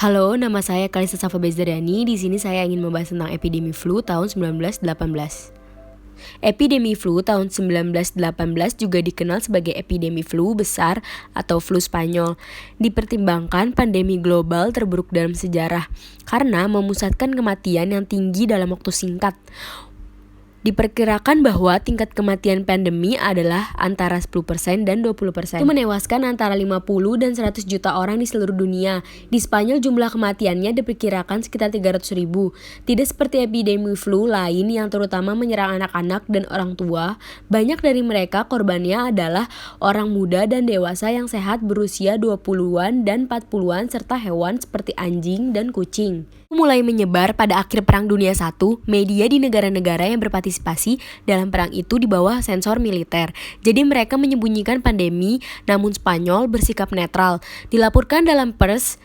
Halo, nama saya Kalista Safa Bezdariani. Di sini saya ingin membahas tentang epidemi flu tahun 1918. Epidemi flu tahun 1918 juga dikenal sebagai epidemi flu besar atau flu Spanyol. Dipertimbangkan pandemi global terburuk dalam sejarah karena memusatkan kematian yang tinggi dalam waktu singkat. Diperkirakan bahwa tingkat kematian pandemi adalah antara 10% dan 20%. Itu menewaskan antara 50 dan 100 juta orang di seluruh dunia. Di Spanyol jumlah kematiannya diperkirakan sekitar 300.000. Tidak seperti epidemi flu lain yang terutama menyerang anak-anak dan orang tua, banyak dari mereka korbannya adalah orang muda dan dewasa yang sehat berusia 20-an dan 40-an serta hewan seperti anjing dan kucing. Mulai menyebar pada akhir Perang Dunia I, media di negara-negara yang berpartisipasi dalam perang itu di bawah sensor militer. Jadi mereka menyembunyikan pandemi, namun Spanyol bersikap netral. Dilaporkan dalam pers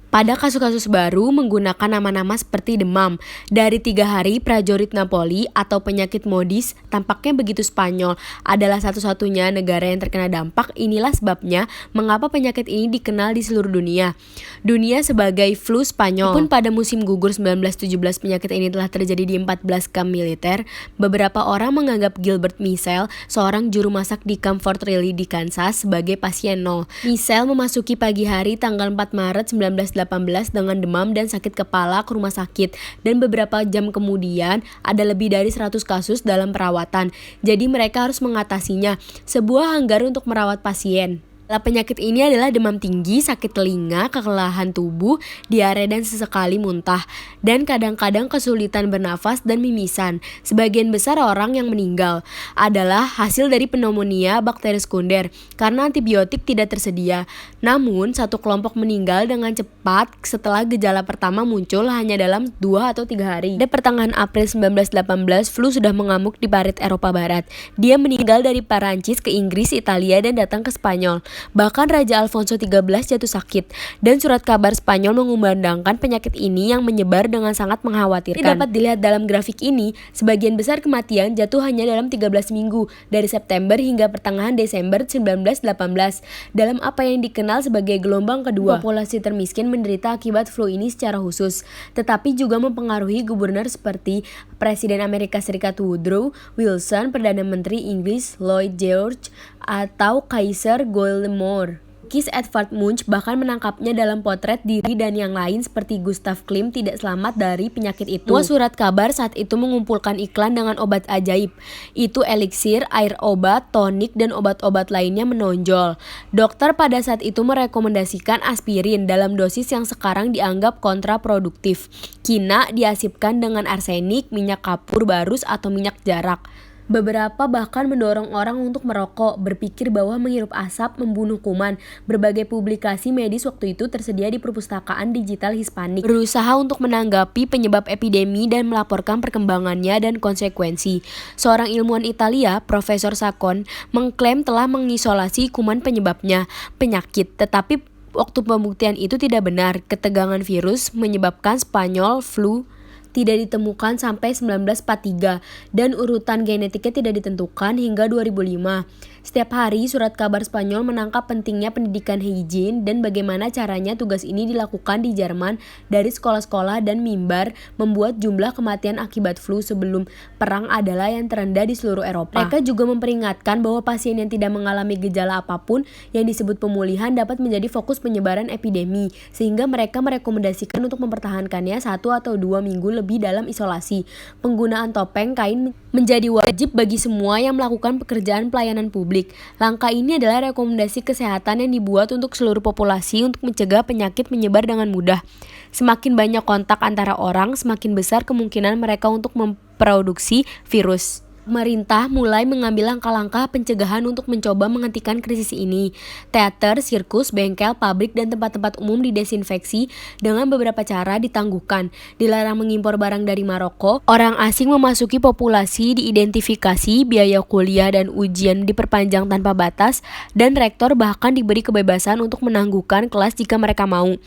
pada kasus-kasus baru menggunakan nama-nama seperti demam. Dari 3 hari, prajurit Napoli atau penyakit modis, tampaknya begitu Spanyol adalah satu-satunya negara yang terkena dampak. Inilah sebabnya mengapa penyakit ini dikenal di seluruh dunia. Dunia sebagai flu Spanyol. Pun pada musim gugur 1917 penyakit ini telah terjadi di 14 kamp militer. Beberapa orang menganggap Gilbert Michel, seorang juru masak di kamp Fort Riley di Kansas, sebagai pasien 0. Michel memasuki pagi hari tanggal 4 Maret 1918 dengan demam dan sakit kepala ke rumah sakit, dan beberapa jam kemudian ada lebih dari 100 kasus dalam perawatan. Jadi mereka harus mengatasinya, sebuah hanggar untuk merawat pasien. Penyakit ini adalah demam tinggi, sakit telinga, kelelahan tubuh, diare dan sesekali muntah, dan kadang-kadang kesulitan bernafas dan mimisan. Sebagian besar orang yang meninggal adalah hasil dari pneumonia bakteri sekunder karena antibiotik tidak tersedia. Namun, satu kelompok meninggal dengan cepat setelah gejala pertama muncul hanya dalam 2 atau 3 hari. Pada pertengahan April 1918, flu sudah mengamuk di barat Eropa Barat. Dia meninggal dari Perancis ke Inggris, Italia, dan datang ke Spanyol. Bahkan Raja Alfonso XIII jatuh sakit, dan surat kabar Spanyol mengumandangkan penyakit ini yang menyebar dengan sangat mengkhawatirkan. Ini dapat dilihat dalam grafik ini, sebagian besar kematian jatuh hanya dalam 13 minggu, dari September hingga pertengahan Desember 1918, dalam apa yang dikenal sebagai gelombang kedua. Populasi termiskin menderita akibat flu ini secara khusus, tetapi juga mempengaruhi gubernur seperti Presiden Amerika Serikat Woodrow Wilson, Perdana Menteri Inggris Lloyd George, atau Kaisar Guillermo. Marquis Edvard Munch bahkan menangkapnya dalam potret diri, dan yang lain seperti Gustav Klimt tidak selamat dari penyakit itu. Semua surat kabar saat itu mengumpulkan iklan dengan obat ajaib. Itu eliksir, air obat, tonik, dan obat-obat lainnya menonjol. Dokter pada saat itu merekomendasikan aspirin dalam dosis yang sekarang dianggap kontraproduktif. Kina diasipkan dengan arsenik, minyak kapur barus, atau minyak jarak. Beberapa bahkan mendorong orang untuk merokok, berpikir bahwa menghirup asap membunuh kuman. Berbagai publikasi medis waktu itu tersedia di perpustakaan digital Hispanik, berusaha untuk menanggapi penyebab epidemi dan melaporkan perkembangannya dan konsekuensi. Seorang ilmuwan Italia, Profesor Saccone, mengklaim telah mengisolasi kuman penyebabnya penyakit, tetapi waktu pembuktian itu tidak benar. Ketegangan virus menyebabkan Spanyol flu tidak ditemukan sampai 1943, dan urutan genetiknya tidak ditentukan hingga 2005. Setiap hari, surat kabar Spanyol menangkap pentingnya pendidikan higien dan bagaimana caranya tugas ini dilakukan di Jerman dari sekolah-sekolah dan mimbar, membuat jumlah kematian akibat flu sebelum perang adalah yang terendah di seluruh Eropa. Mereka juga memperingatkan bahwa pasien yang tidak mengalami gejala apapun yang disebut pemulihan dapat menjadi fokus penyebaran epidemi, sehingga mereka merekomendasikan untuk mempertahankannya 1 atau 2 minggu lebih dalam isolasi. Penggunaan topeng kain menjadi wajib bagi semua yang melakukan pekerjaan pelayanan publik. Langkah ini adalah rekomendasi kesehatan yang dibuat untuk seluruh populasi untuk mencegah penyakit menyebar dengan mudah. Semakin banyak kontak antara orang, semakin besar kemungkinan mereka untuk memproduksi virus. Pemerintah mulai mengambil langkah-langkah pencegahan untuk mencoba menghentikan krisis ini. Teater, sirkus, bengkel, pabrik, dan tempat-tempat umum didesinfeksi dengan beberapa cara ditangguhkan. Dilarang mengimpor barang dari Maroko. Orang asing memasuki populasi diidentifikasi, biaya kuliah dan ujian diperpanjang tanpa batas, dan rektor bahkan diberi kebebasan untuk menangguhkan kelas jika mereka mau.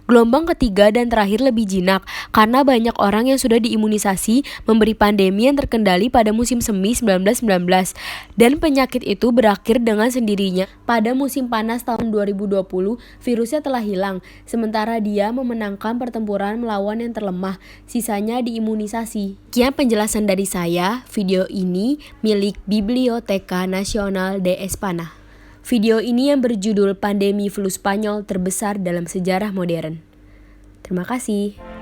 Gelombang ketiga dan terakhir lebih jinak karena banyak orang yang sudah diimunisasi memberi pandemi yang terkendali pada musim semi 1919 dan penyakit itu berakhir dengan sendirinya. Pada musim panas tahun 2020, virusnya telah hilang, sementara dia memenangkan pertempuran melawan yang terlemah, sisanya diimunisasi. Sekian penjelasan dari saya, video ini milik Biblioteka Nasional de España. Video ini yang berjudul Pandemi Flu Spanyol Terbesar dalam Sejarah Modern. Terima kasih.